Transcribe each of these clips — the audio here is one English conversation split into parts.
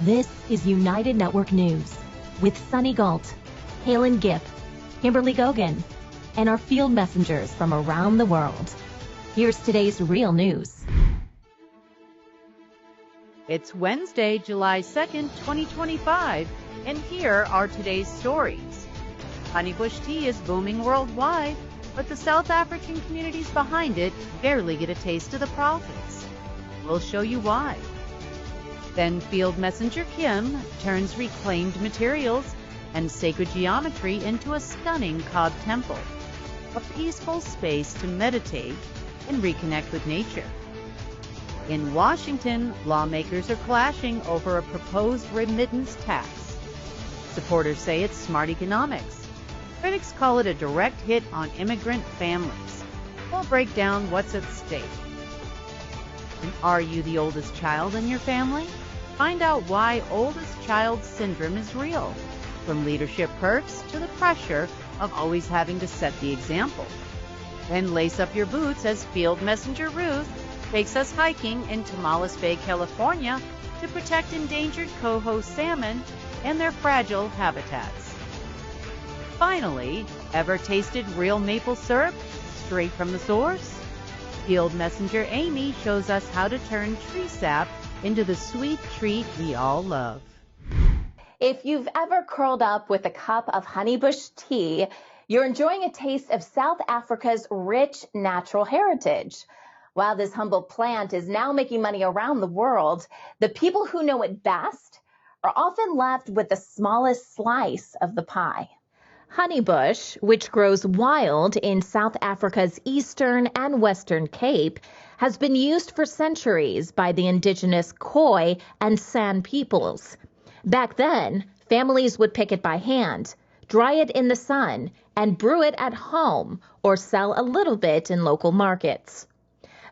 This is United Network News with Sunny Galt, Calen Gipp, Kimberly Gogan, and our field messengers from around the world. Here's today's real news. It's Wednesday, July 2nd, 2025, and here are today's stories. Honeybush tea is booming worldwide, but the South African communities behind it barely get a taste of the profits. We'll show you why. Then Field Messenger Kim turns reclaimed materials and sacred geometry into a stunning Cobb temple, a peaceful space to meditate and reconnect with nature. In Washington, lawmakers are clashing over a proposed remittance tax. Supporters say it's smart economics. Critics call it a direct hit on immigrant families. We'll break down what's at stake. And are you the oldest child in your family? Find out why Eldest Daughter Syndrome is real, from leadership perks to the pressure of always having to set the example. Then lace up your boots as Field Messenger Ruth takes us hiking in Tomales Bay, California to protect endangered Coho salmon and their fragile habitats. Finally, ever tasted real maple syrup straight from the source? Field Messenger Amy shows us how to turn tree sap into the sweet treat we all love. If you've ever curled up with a cup of Honeybush tea, you're enjoying a taste of South Africa's rich natural heritage. While this humble plant is now making money around the world, the people who know it best are often left with the smallest slice of the pie. Honeybush, which grows wild in South Africa's eastern and western Cape, has been used for centuries by the indigenous Khoi and San peoples. Back then, families would pick it by hand, dry it in the sun, and brew it at home or sell a little bit in local markets.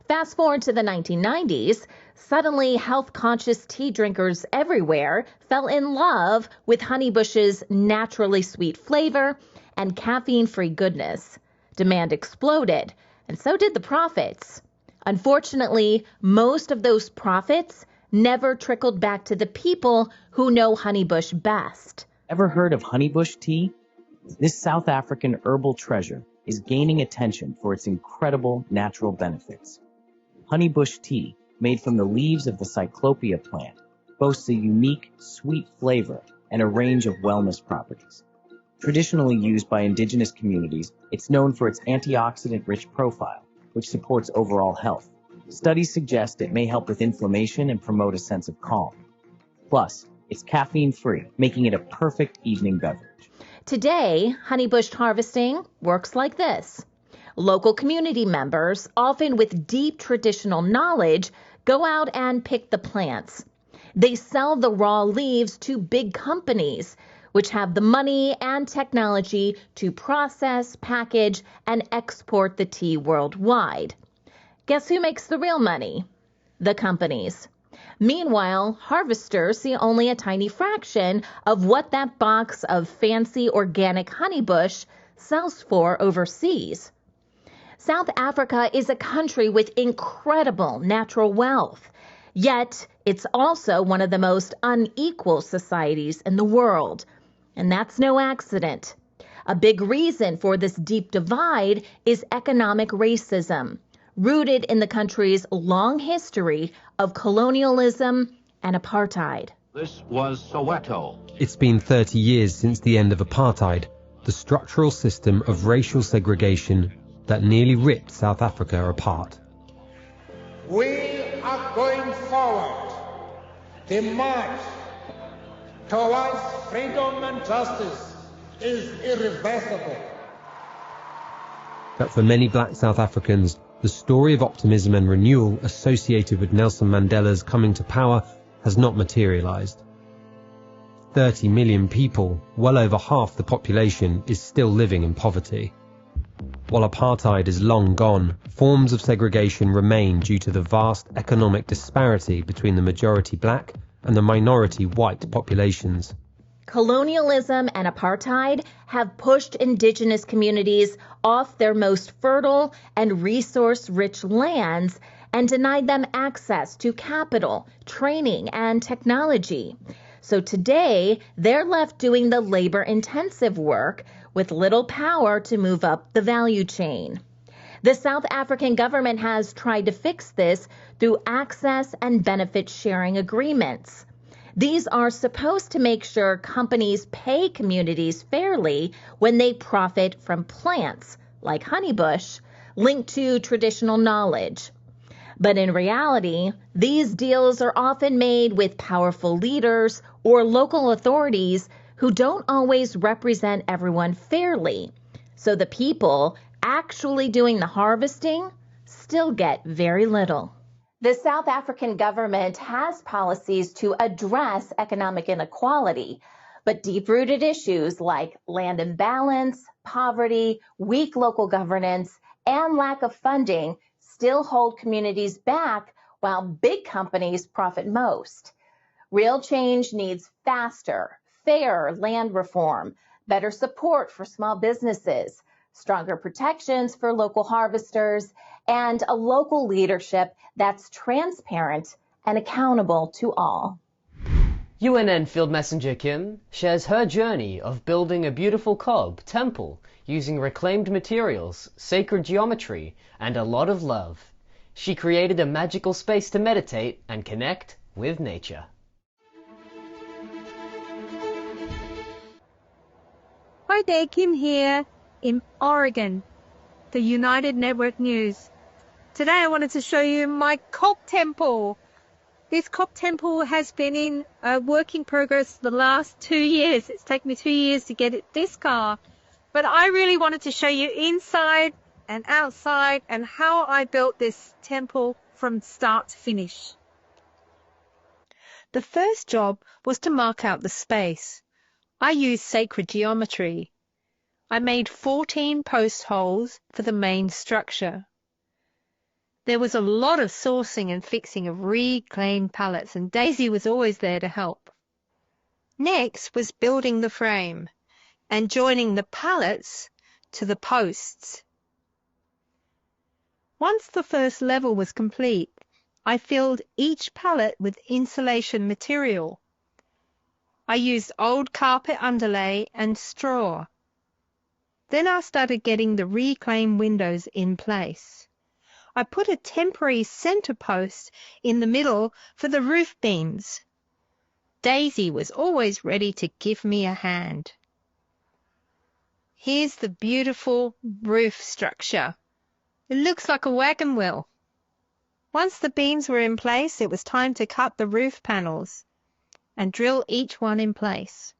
Fast forward to the 1990s, suddenly health-conscious tea drinkers everywhere fell in love with Honeybush's naturally sweet flavor and caffeine-free goodness. Demand exploded, and so did the profits. Unfortunately, most of those profits never trickled back to the people who know Honeybush best. Ever heard of Honeybush tea? This South African herbal treasure is gaining attention for its incredible natural benefits. Honeybush tea, made from the leaves of the cyclopea plant, boasts a unique, sweet flavor and a range of wellness properties. Traditionally used by indigenous communities, it's known for its antioxidant-rich profile, which supports overall health. Studies suggest it may help with inflammation and promote a sense of calm. Plus, it's caffeine-free, making it a perfect evening beverage. Today, Honeybush harvesting works like this. Local community members, often with deep traditional knowledge, go out and pick the plants. They sell the raw leaves to big companies, which have the money and technology to process, package, and export the tea worldwide. Guess who makes the real money? The companies. Meanwhile, harvesters see only a tiny fraction of what that box of fancy organic honeybush sells for overseas. South Africa is a country with incredible natural wealth, yet it's also one of the most unequal societies in the world. And that's no accident. A big reason for this deep divide is economic racism, rooted in the country's long history of colonialism and apartheid. This was Soweto. It's been 30 years since the end of apartheid, the structural system of racial segregation that nearly ripped South Africa apart. We are going forward. The march towards freedom and justice is irreversible. But for many black South Africans, the story of optimism and renewal associated with Nelson Mandela's coming to power has not materialized. 30 million people, well over half the population, is still living in poverty. While apartheid is long gone, forms of segregation remain due to the vast economic disparity between the majority black and the minority white populations. Colonialism and apartheid have pushed indigenous communities off their most fertile and resource-rich lands and denied them access to capital, training, and technology. So today, they're left doing the labor-intensive work with little power to move up the value chain. The South African government has tried to fix this through access and benefit sharing agreements. These are supposed to make sure companies pay communities fairly when they profit from plants, like Honeybush, linked to traditional knowledge. But in reality, these deals are often made with powerful leaders or local authorities who don't always represent everyone fairly. So the people actually doing the harvesting still get very little. The South African government has policies to address economic inequality, but deep-rooted issues like land imbalance, poverty, weak local governance, and lack of funding still hold communities back while big companies profit most. Real change needs faster, fairer land reform, better support for small businesses, stronger protections for local harvesters, and a local leadership that's transparent and accountable to all. UNN Field Messenger Kim shares her journey of building a beautiful cob temple using reclaimed materials, sacred geometry, and a lot of love. She created a magical space to meditate and connect with nature. Hi there, Kim here in Oregon, the United Network News. Today I wanted to show you my cob temple. This cob temple has been in work in progress the last 2 years. It's taken me 2 years to get it this far. But I really wanted to show you inside and outside and how I built this temple from start to finish. The first job was to mark out the space. I used sacred geometry. I made 14 post holes for the main structure. There was a lot of sourcing and fixing of reclaimed pallets, and Daisy was always there to help. Next was building the frame and joining the pallets to the posts. Once the first level was complete, I filled each pallet with insulation material. I used old carpet underlay and straw. Then I started getting the reclaimed windows in place. I put a temporary center post in the middle for the roof beams. Daisy was always ready to give me a hand. Here's the beautiful roof structure. It looks like a wagon wheel. Once the beams were in place, it was time to cut the roof panels and drill each one in place.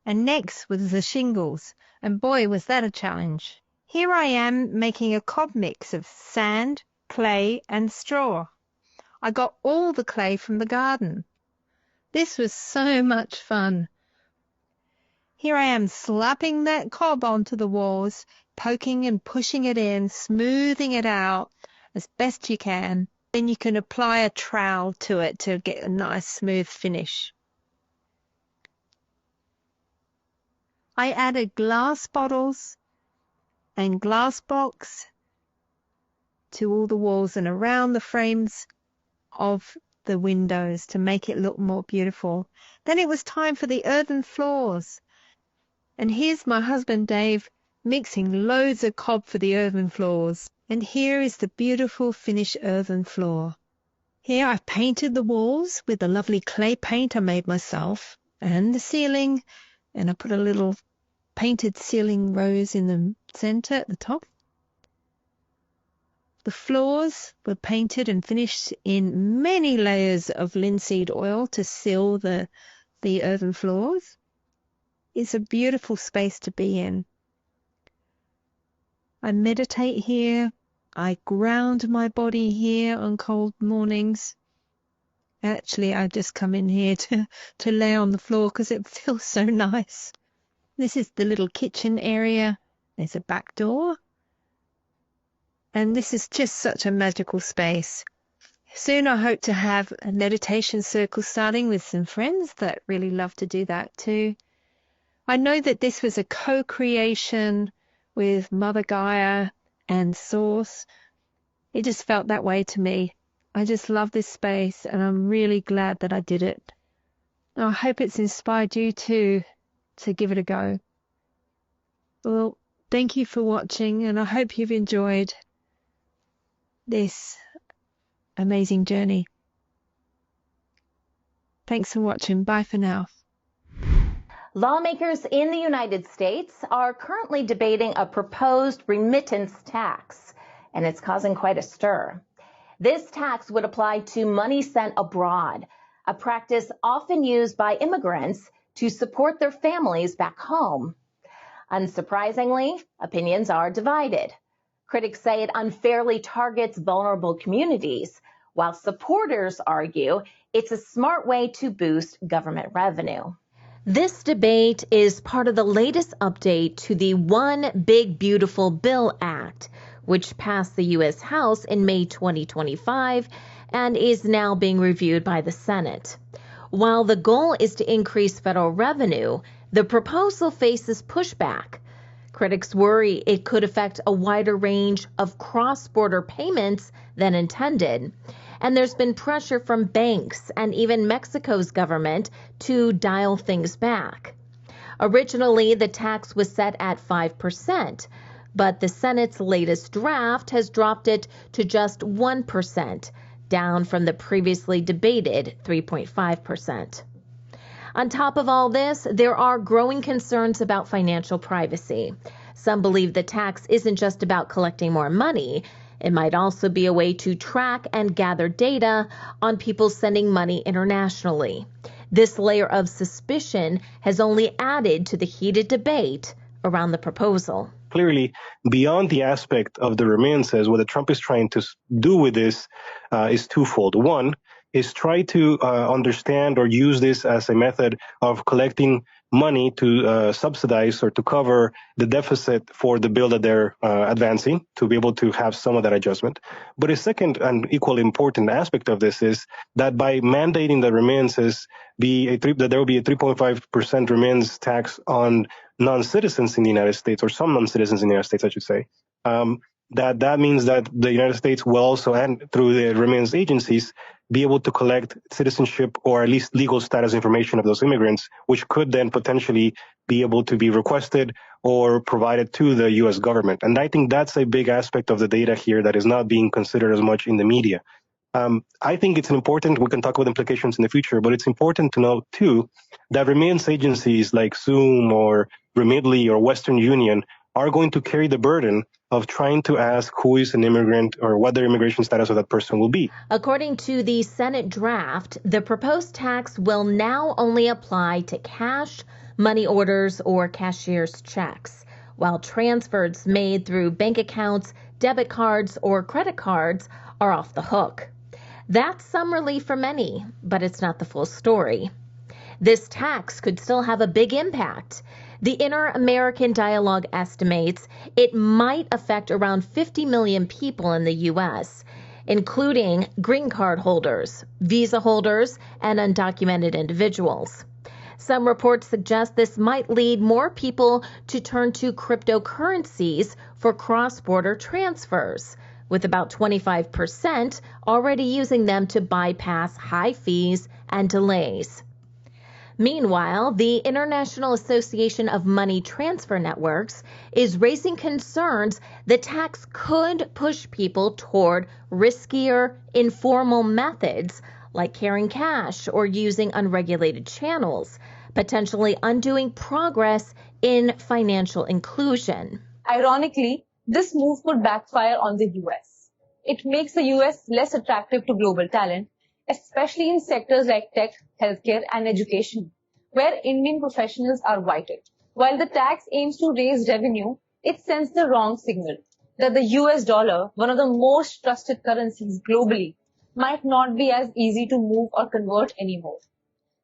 And next was the shingles, and boy was that a challenge. Here I am making a cob mix of sand, clay, and straw. I got all the clay from the garden. This was so much fun. Here I am slapping that cob onto the walls, poking and pushing it in, smoothing it out as best you can. Then you can apply a trowel to it to get a nice smooth finish. I added glass bottles and glass blocks to all the walls and around the frames of the windows to make it look more beautiful. Then it was time for the earthen floors. And here's my husband Dave mixing loads of cob for the earthen floors. And here is the beautiful finished earthen floor. Here I've painted the walls with the lovely clay paint I made myself, and the ceiling, and I put a little painted ceiling rose in the center at the top. The floors were painted and finished in many layers of linseed oil to seal the earthen floors. It's a beautiful space to be in. I meditate here. I ground my body here on cold mornings. Actually, I just come in here to lay on the floor because it feels so nice. This is the little kitchen area. There's a back door. And this is just such a magical space. Soon I hope to have a meditation circle starting with some friends that really love to do that too. I know that this was a co-creation with Mother Gaia and Source. It just felt that way to me. I just love this space and I'm really glad that I did it. I hope it's inspired you too to give it a go. Well, thank you for watching and I hope you've enjoyed this amazing journey. Thanks for watching. Bye for now. Lawmakers in the United States are currently debating a proposed remittance tax, and it's causing quite a stir. This tax would apply to money sent abroad, a practice often used by immigrants to support their families back home. Unsurprisingly, opinions are divided. Critics say it unfairly targets vulnerable communities, while supporters argue it's a smart way to boost government revenue. This debate is part of the latest update to the One Big Beautiful Bill Act, which passed the U.S. House in May 2025 and is now being reviewed by the Senate. While the goal is to increase federal revenue, the proposal faces pushback. Critics worry it could affect a wider range of cross-border payments than intended. And there's been pressure from banks and even Mexico's government to dial things back. Originally, the tax was set at 5%, but the Senate's latest draft has dropped it to just 1%, down from the previously debated 3.5%. On top of all this, there are growing concerns about financial privacy. Some believe the tax isn't just about collecting more money. It might also be a way to track and gather data on people sending money internationally. This layer of suspicion has only added to the heated debate around the proposal. Clearly, beyond the aspect of the remittances, what Trump is trying to do with this is twofold. One is try to understand or use this as a method of collecting money to subsidize or to cover the deficit for the bill that they're advancing, to be able to have some of that adjustment. But a second and equally important aspect of this is that by mandating the remittances that there will be a 3.5% remittance tax on non-citizens in the United States, or some non-citizens in the United States, I should say, that means that the United States will also, and through the remittance agencies, be able to collect citizenship or at least legal status information of those immigrants, which could then potentially be able to be requested or provided to the U.S. government. And I think that's a big aspect of the data here that is not being considered as much in the media. I think it's important, we can talk about implications in the future, but it's important to note, too, that remittance agencies like Zoom or Remitly or Western Union are going to carry the burden of trying to ask who is an immigrant or what their immigration status of that person will be. According to the Senate draft, the proposed tax will now only apply to cash, money orders, or cashier's checks, while transfers made through bank accounts, debit cards, or credit cards are off the hook. That's some relief for many, but it's not the full story. This tax could still have a big impact. The Inter-American Dialogue estimates it might affect around 50 million people in the U.S., including green card holders, visa holders, and undocumented individuals. Some reports suggest this might lead more people to turn to cryptocurrencies for cross-border transfers, with about 25% already using them to bypass high fees and delays. Meanwhile, the International Association of Money Transfer Networks is raising concerns the tax could push people toward riskier, informal methods like carrying cash or using unregulated channels, potentially undoing progress in financial inclusion. Ironically, this move could backfire on the US. It makes the US less attractive to global talent, especially in sectors like tech, healthcare, and education, where Indian professionals are vital. While the tax aims to raise revenue, it sends the wrong signal that the US dollar, one of the most trusted currencies globally, might not be as easy to move or convert anymore.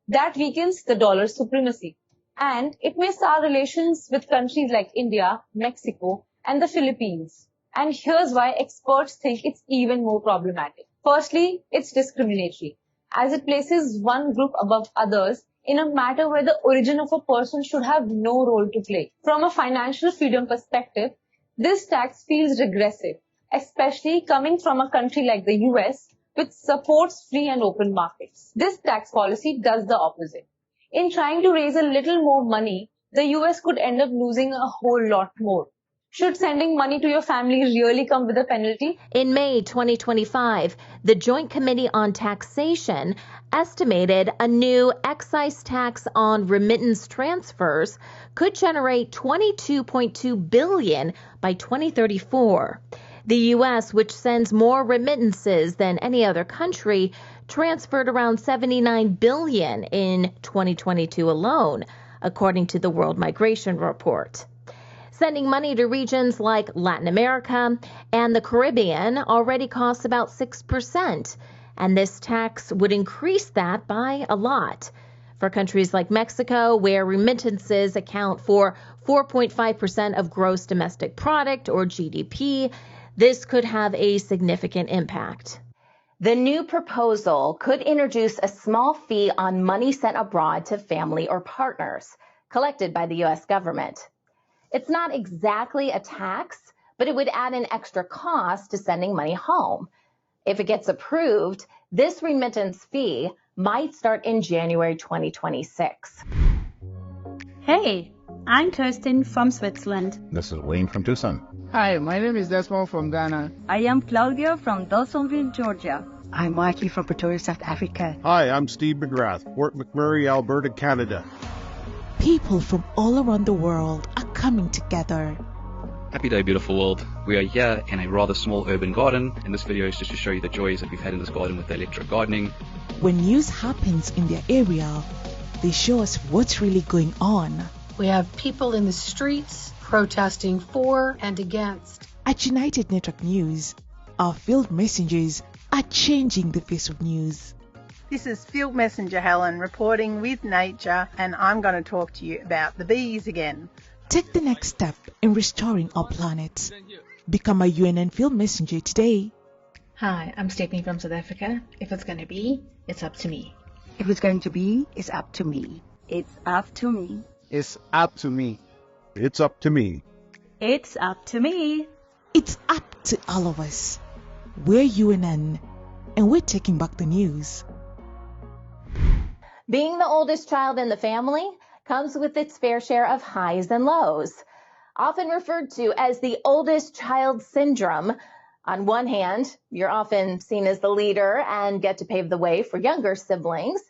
That weakens the dollar's supremacy, and it may sour relations with countries like India, Mexico, and the Philippines. And here's why experts think it's even more problematic. Firstly, it's discriminatory, as it places one group above others in a matter where the origin of a person should have no role to play. From a financial freedom perspective, this tax feels regressive, especially coming from a country like the US, which supports free and open markets. This tax policy does the opposite. In trying to raise a little more money, the US could end up losing a whole lot more. Should sending money to your family really come with a penalty? In May 2025, the Joint Committee on Taxation estimated a new excise tax on remittance transfers could generate $22.2 billion by 2034. The U.S., which sends more remittances than any other country, transferred around $79 billion in 2022 alone, according to the World Migration Report. Sending money to regions like Latin America and the Caribbean already costs about 6%, and this tax would increase that by a lot. For countries like Mexico, where remittances account for 4.5% of gross domestic product or GDP, this could have a significant impact. The new proposal could introduce a small fee on money sent abroad to family or partners, collected by the U.S. government. It's not exactly a tax, but it would add an extra cost to sending money home. If it gets approved, this remittance fee might start in January 2026. Hey, I'm Kirsten from Switzerland. This is Wayne from Tucson. Hi, my name is Desmond from Ghana. I am Claudia from Dawsonville, Georgia. I'm Mikey from Pretoria, South Africa. Hi, I'm Steve McGrath, Fort McMurray, Alberta, Canada. People from all around the world are coming together. Happy day, beautiful world. We are here in a rather small urban garden, and this video is just to show you the joys that we've had in this garden with the electric gardening. When news happens in their area, they show us what's really going on. We have people in the streets protesting for and against. At United Network News, our field messengers are changing the face of news. This is Field Messenger Helen reporting with Nature, and I'm going to talk to you about the bees again. Take the next step in restoring our planet. Become a UNN Field Messenger today. Hi, I'm Stephanie from South Africa. If it's going to be, it's up to me. If it's going to be, it's up to me. It's up to me. It's up to me. It's up to me. It's up to me. It's up to all of us. We're UNN, and we're taking back the news. Being the oldest child in the family comes with its fair share of highs and lows. Often referred to as the oldest child syndrome, on one hand, you're often seen as the leader and get to pave the way for younger siblings.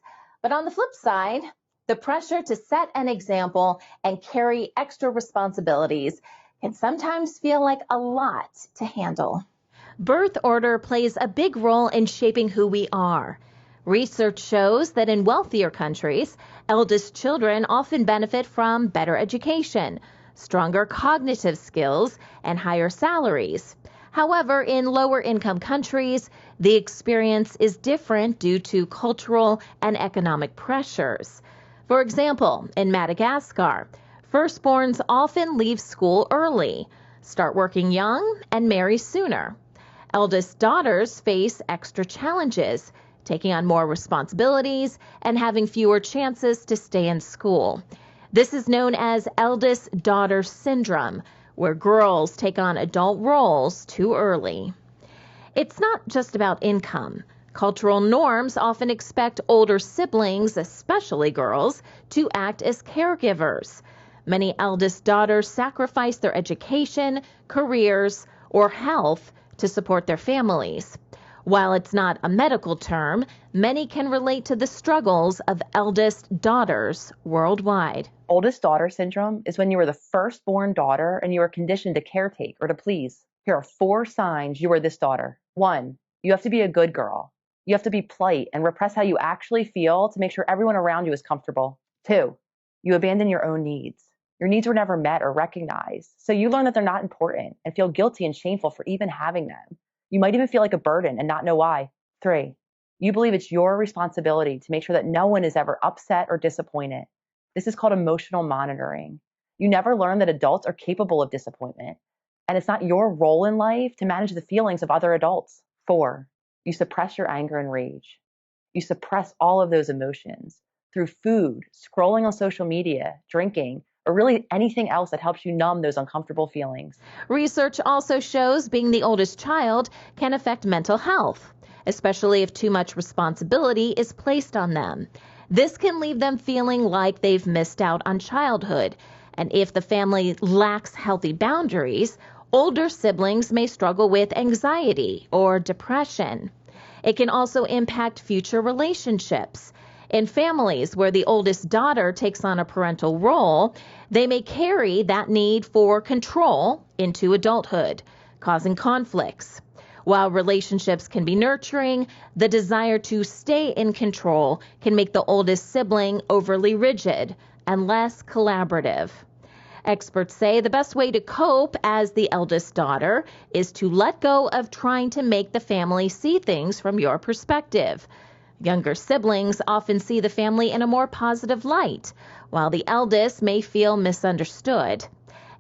But on the flip side, the pressure to set an example and carry extra responsibilities can sometimes feel like a lot to handle. Birth order plays a big role in shaping who we are. Research shows that in wealthier countries, eldest children often benefit from better education, stronger cognitive skills, and higher salaries. However, in lower income countries, the experience is different due to cultural and economic pressures. For example, in Madagascar, firstborns often leave school early, start working young, and marry sooner. Eldest daughters face extra challenges, taking on more responsibilities and having fewer chances to stay in school. This is known as Eldest Daughter Syndrome, where girls take on adult roles too early. It's not just about income. Cultural norms often expect older siblings, especially girls, to act as caregivers. Many eldest daughters sacrifice their education, careers, or health to support their families. While it's not a medical term, many can relate to the struggles of eldest daughters worldwide. Oldest daughter syndrome is when you are the firstborn daughter and you are conditioned to caretake or to please. Here are 4 signs you are this daughter. 1, you have to be a good girl. You have to be polite and repress how you actually feel to make sure everyone around you is comfortable. 2, you abandon your own needs. Your needs were never met or recognized, so you learn that they're not important and feel guilty and shameful for even having them. You might even feel like a burden and not know why. 3, you believe it's your responsibility to make sure that no one is ever upset or disappointed. This is called emotional monitoring. You never learn that adults are capable of disappointment, and it's not your role in life to manage the feelings of other adults. 4, you suppress your anger and rage. You suppress all of those emotions through food, scrolling on social media, drinking, or really anything else that helps you numb those uncomfortable feelings. Research also shows being the oldest child can affect mental health, especially if too much responsibility is placed on them. This can leave them feeling like they've missed out on childhood. And if the family lacks healthy boundaries, older siblings may struggle with anxiety or depression. It can also impact future relationships. In families where the oldest daughter takes on a parental role, they may carry that need for control into adulthood, causing conflicts. While relationships can be nurturing, the desire to stay in control can make the oldest sibling overly rigid and less collaborative. Experts say the best way to cope as the eldest daughter is to let go of trying to make the family see things from your perspective. Younger siblings often see the family in a more positive light, while the eldest may feel misunderstood.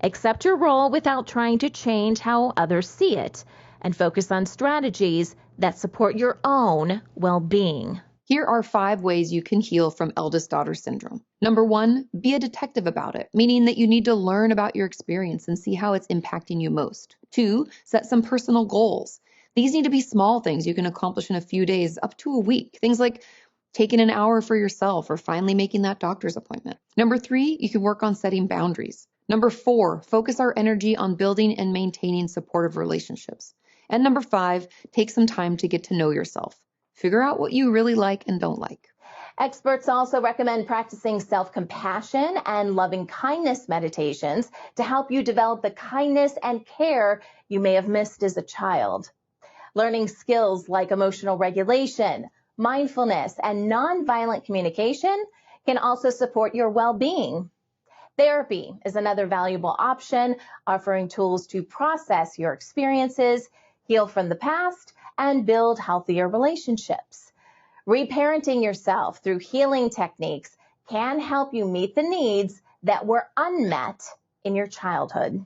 Accept your role without trying to change how others see it, and focus on strategies that support your own well-being. Here are 5 ways you can heal from eldest daughter syndrome. Number 1, be a detective about it, meaning that you need to learn about your experience and see how it's impacting you most. 2, set some personal goals. These need to be small things you can accomplish in a few days, up to a week. Things like taking an hour for yourself or finally making that doctor's appointment. Number 3, you can work on setting boundaries. Number 4, focus our energy on building and maintaining supportive relationships. And number 5, take some time to get to know yourself. Figure out what you really like and don't like. Experts also recommend practicing self-compassion and loving kindness meditations to help you develop the kindness and care you may have missed as a child. Learning skills like emotional regulation, mindfulness, and nonviolent communication can also support your well-being. Therapy is another valuable option, offering tools to process your experiences, heal from the past, and build healthier relationships. Reparenting yourself through healing techniques can help you meet the needs that were unmet in your childhood.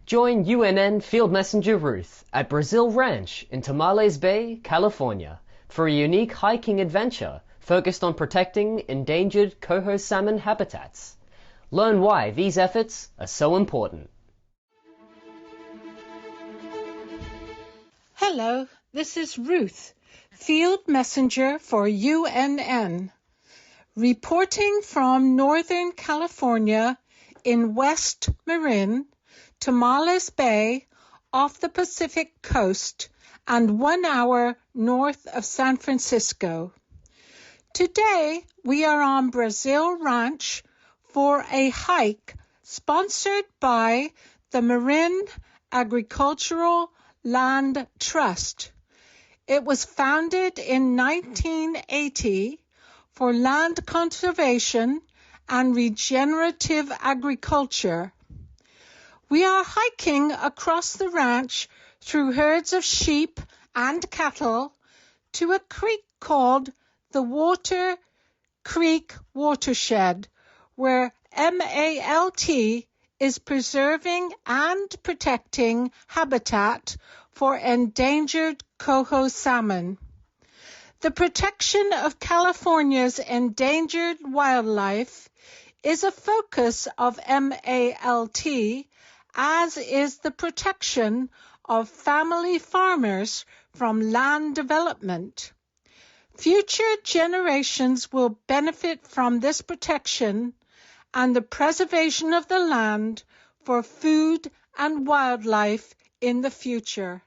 Join UNN Field Messenger Ruth at Brazil Ranch in Tamales Bay, California, for a unique hiking adventure focused on protecting endangered coho salmon habitats. Learn why these efforts are so important. Hello, this is Ruth, Field Messenger for UNN, reporting from Northern California in West Marin, Tamales Bay, off the Pacific coast, and 1 hour north of San Francisco. Today, we are on Brazil Ranch for a hike sponsored by the Marin Agricultural Land Trust. It was founded in 1980 for land conservation and regenerative agriculture. We are hiking across the ranch through herds of sheep and cattle to a creek called the Water Creek Watershed, where MALT is preserving and protecting habitat for endangered coho salmon. The protection of California's endangered wildlife is a focus of MALT, as is the protection of family farmers from land development. Future generations will benefit from this protection and the preservation of the land for food and wildlife in the future.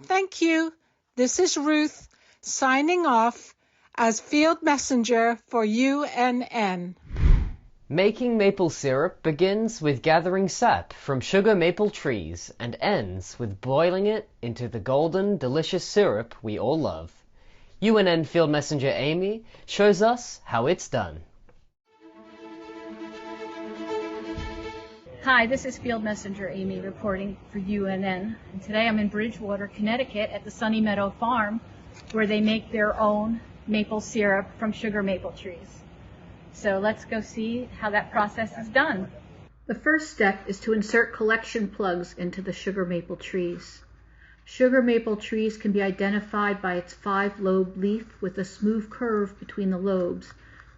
Thank you. This is Ruth signing off as Field Messenger for UNN. Making maple syrup begins with gathering sap from sugar maple trees and ends with boiling it into the golden, delicious syrup we all love. UNN Field Messenger Amy shows us how it's done. Hi, this is Field Messenger Amy reporting for UNN. And today I'm in Bridgewater, Connecticut at the Sunny Meadow Farm, where they make their own maple syrup from sugar maple trees. So let's go see how that process is done. The first step is to insert collection plugs into the sugar maple trees. Sugar maple trees can be identified by its 5-lobe leaf with a smooth curve between the lobes,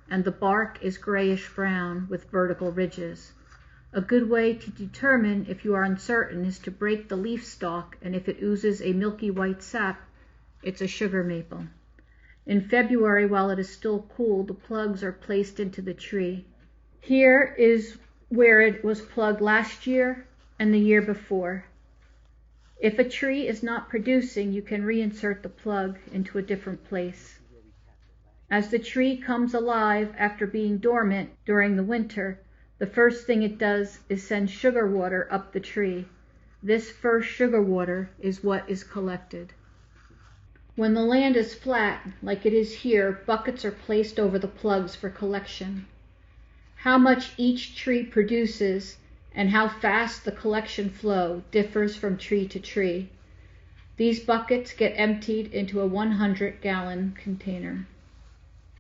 and the bark is grayish-brown with vertical ridges. A good way to determine if you are uncertain is to break the leaf stalk, and if it oozes a milky white sap, it's a sugar maple. In February, while it is still cool, the plugs are placed into the tree. Here is where it was plugged last year and the year before. If a tree is not producing, you can reinsert the plug into a different place. As the tree comes alive after being dormant during the winter, the first thing it does is send sugar water up the tree. This first sugar water is what is collected. When the land is flat, like it is here, buckets are placed over the plugs for collection. How much each tree produces and how fast the collection flow differs from tree to tree. These buckets get emptied into a 100-gallon container.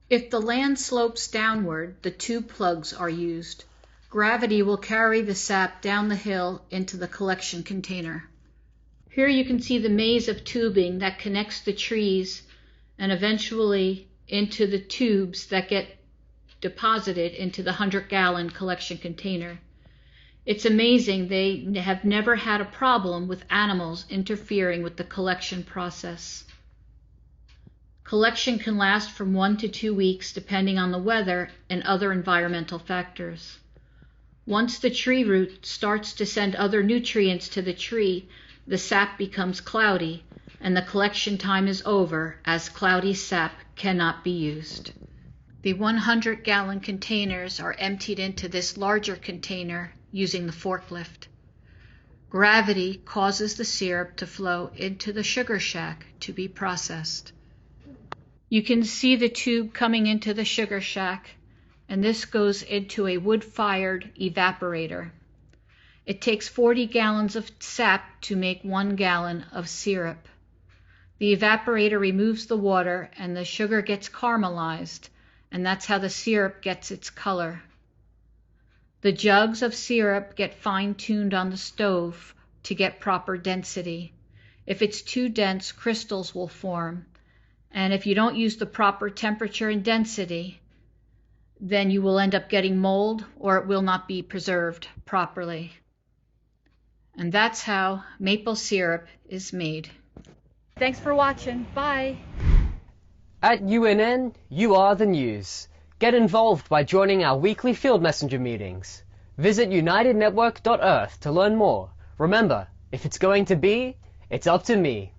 If the land slopes downward, the tube plugs are used. Gravity will carry the sap down the hill into the collection container. Here you can see the maze of tubing that connects the trees and eventually into the tubes that get deposited into the 100-gallon collection container. It's amazing they have never had a problem with animals interfering with the collection process. Collection can last from 1 to 2 weeks depending on the weather and other environmental factors. Once the tree root starts to send other nutrients to the tree, the sap becomes cloudy and the collection time is over, as cloudy sap cannot be used. The 100-gallon containers are emptied into this larger container using the forklift. Gravity causes the syrup to flow into the sugar shack to be processed. You can see the tube coming into the sugar shack, and this goes into a wood-fired evaporator. It takes 40 gallons of sap to make 1 gallon of syrup. The evaporator removes the water and the sugar gets caramelized, and that's how the syrup gets its color. The jugs of syrup get fine-tuned on the stove to get proper density. If it's too dense, crystals will form, and if you don't use the proper temperature and density, then you will end up getting mold or it will not be preserved properly. And that's how maple syrup is made. Thanks for watching. Bye. At UNN, you are the news. Get involved by joining our weekly Field Messenger meetings. Visit unitednetwork.earth to learn more. Remember, if it's going to be, it's up to me.